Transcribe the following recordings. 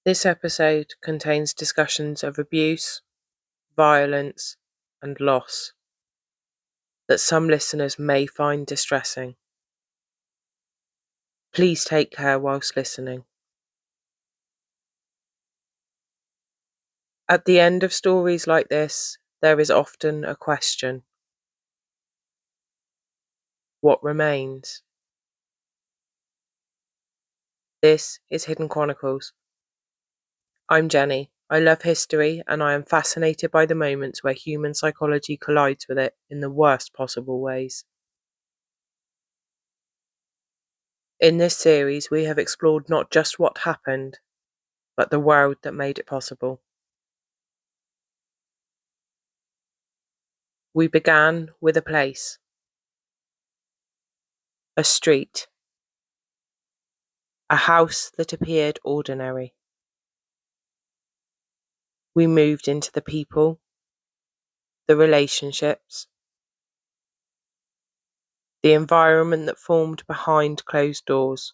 This episode contains discussions of abuse, violence, and loss that some listeners may find distressing. Please take care whilst listening. At the end of stories like this, there is often a question. What remains? This is Hidden Chronicles. I'm Jenny. I love history and I am fascinated by the moments where human psychology collides with it in the worst possible ways. In this series, we have explored not just what happened, but the world that made it possible. We began with a place, a street, a house that appeared ordinary. We moved into the people, the relationships, the environment that formed behind closed doors.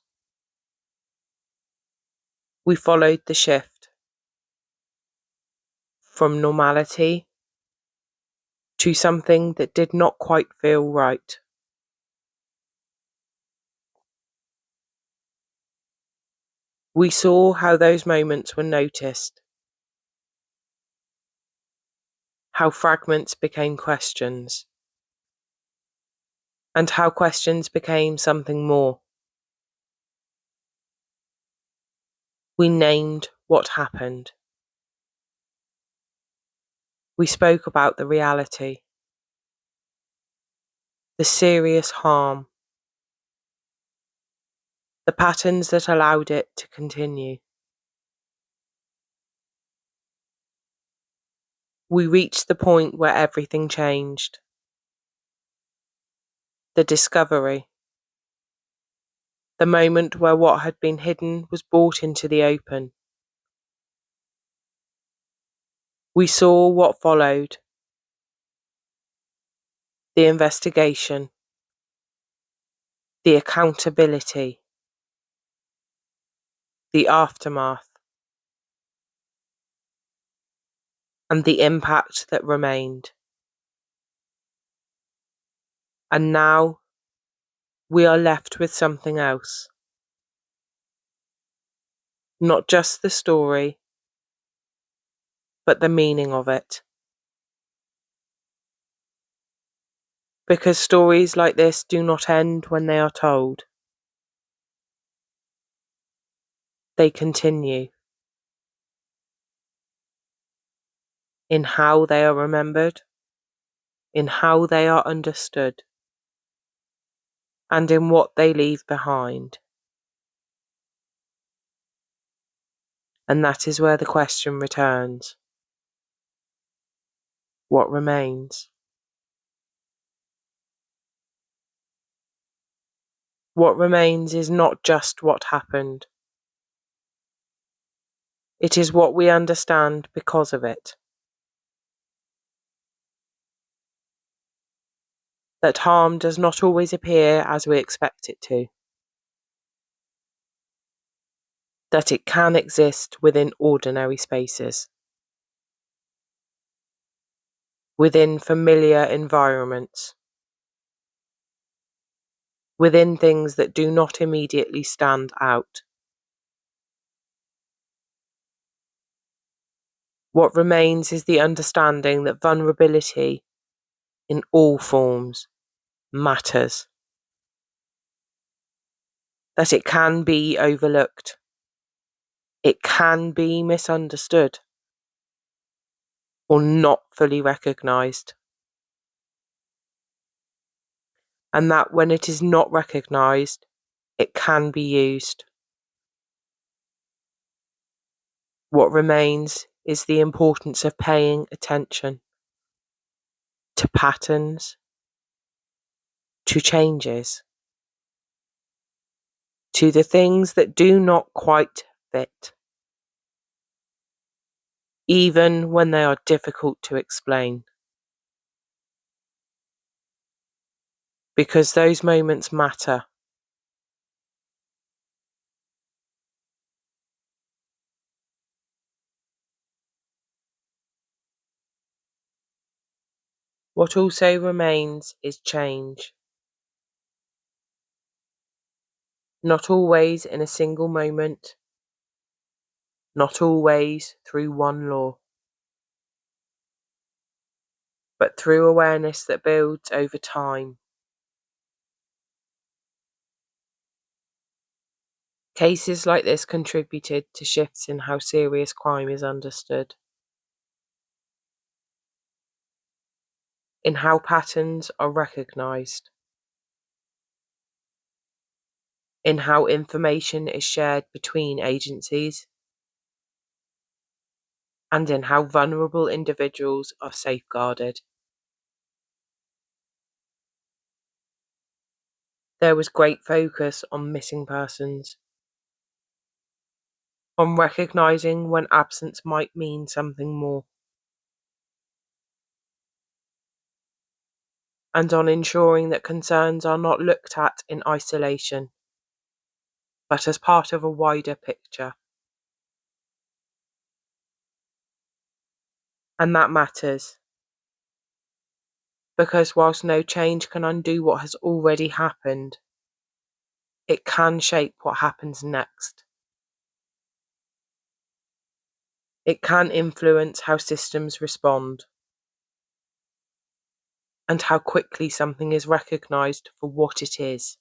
We followed the shift from normality to something that did not quite feel right. We saw how those moments were noticed, how fragments became questions, and how questions became something more. We named what happened. We spoke about the reality, the serious harm, the patterns that allowed it to continue. We reached the point where everything changed. The discovery. The moment where what had been hidden was brought into the open. We saw what followed. The investigation. The accountability. The aftermath. And the impact that remained. And now we are left with something else. Not just the story, but the meaning of it. Because stories like this do not end when they are told. They continue. In how they are remembered, in how they are understood, and in what they leave behind. And that is where the question returns. What remains? What remains is not just what happened. It is what we understand because of it. That harm does not always appear as we expect it to. That it can exist within ordinary spaces. Within familiar environments. Within things that do not immediately stand out. What remains is the understanding that vulnerability, in all forms, matters. That it can be overlooked. It can be misunderstood. Or not fully recognised. And that when it is not recognised, it can be used. What remains is the importance of paying attention to patterns, to changes, to the things that do not quite fit, even when they are difficult to explain. Because those moments matter. What also remains is change, not always in a single moment, not always through one law, but through awareness that builds over time. Cases like this contributed to shifts in how serious crime is understood, in how patterns are recognised, in how information is shared between agencies, and in how vulnerable individuals are safeguarded. There was great focus on missing persons, on recognising when absence might mean something more, and on ensuring that concerns are not looked at in isolation, but as part of a wider picture. And that matters, because whilst no change can undo what has already happened, it can shape what happens next. It can influence how systems respond, and how quickly something is recognised for what it is.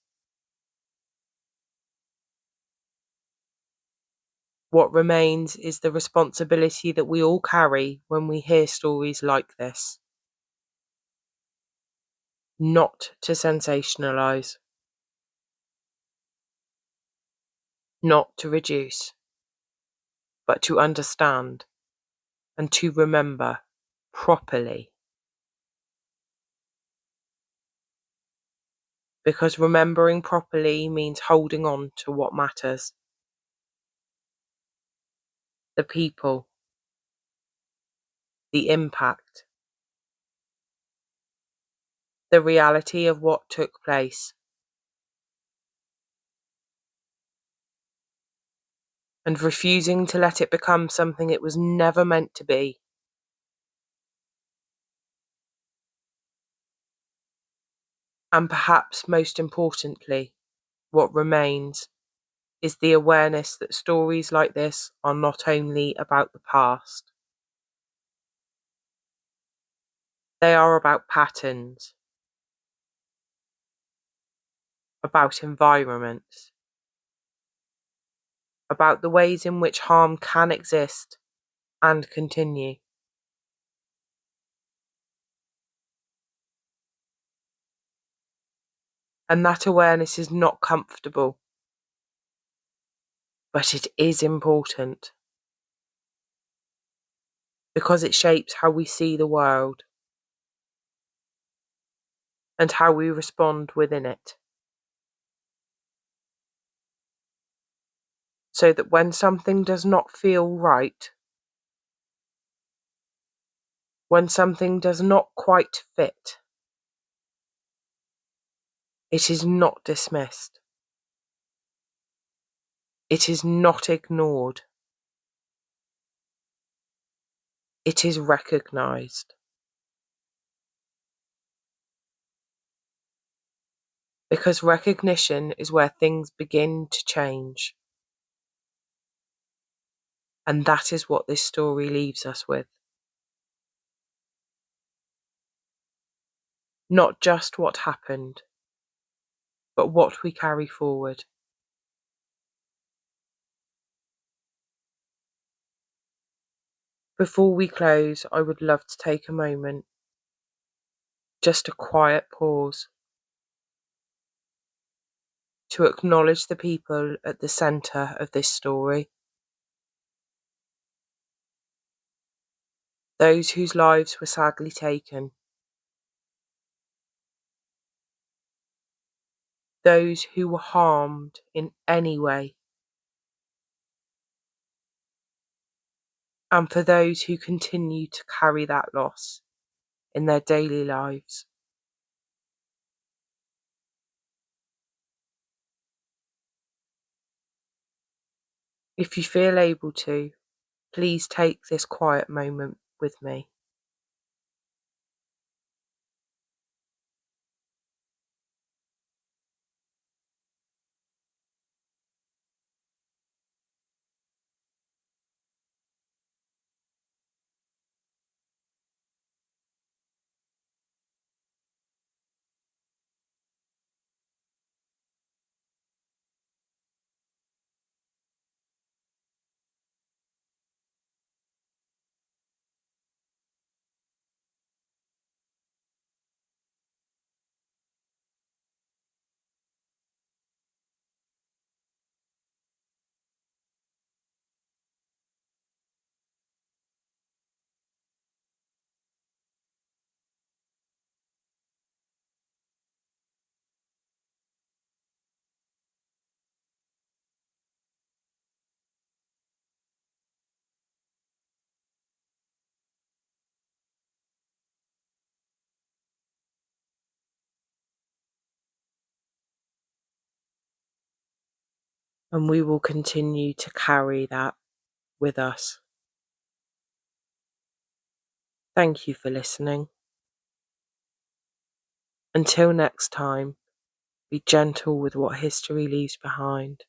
What remains is the responsibility that we all carry when we hear stories like this. Not to sensationalise, not to reduce, but to understand and to remember properly. Because remembering properly means holding on to what matters. The people, the impact, the reality of what took place, and refusing to let it become something it was never meant to be. And perhaps most importantly, what remains is the awareness that stories like this are not only about the past. They are about patterns, about environments, about the ways in which harm can exist and continue. And that awareness is not comfortable, but it is important, because it shapes how we see the world and how we respond within it. So that when something does not feel right, when something does not quite fit, it is not dismissed. It is not ignored. It is recognised. Because recognition is where things begin to change. And that is what this story leaves us with. Not just what happened, but what we carry forward. Before we close, I would love to take a moment, just a quiet pause, to acknowledge the people at the centre of this story. Those whose lives were sadly taken. Those who were harmed in any way. And for those who continue to carry that loss in their daily lives. If you feel able to, please take this quiet moment with me. and we will continue to carry that with us. Thank you for listening. Until next time, be gentle with what history leaves behind.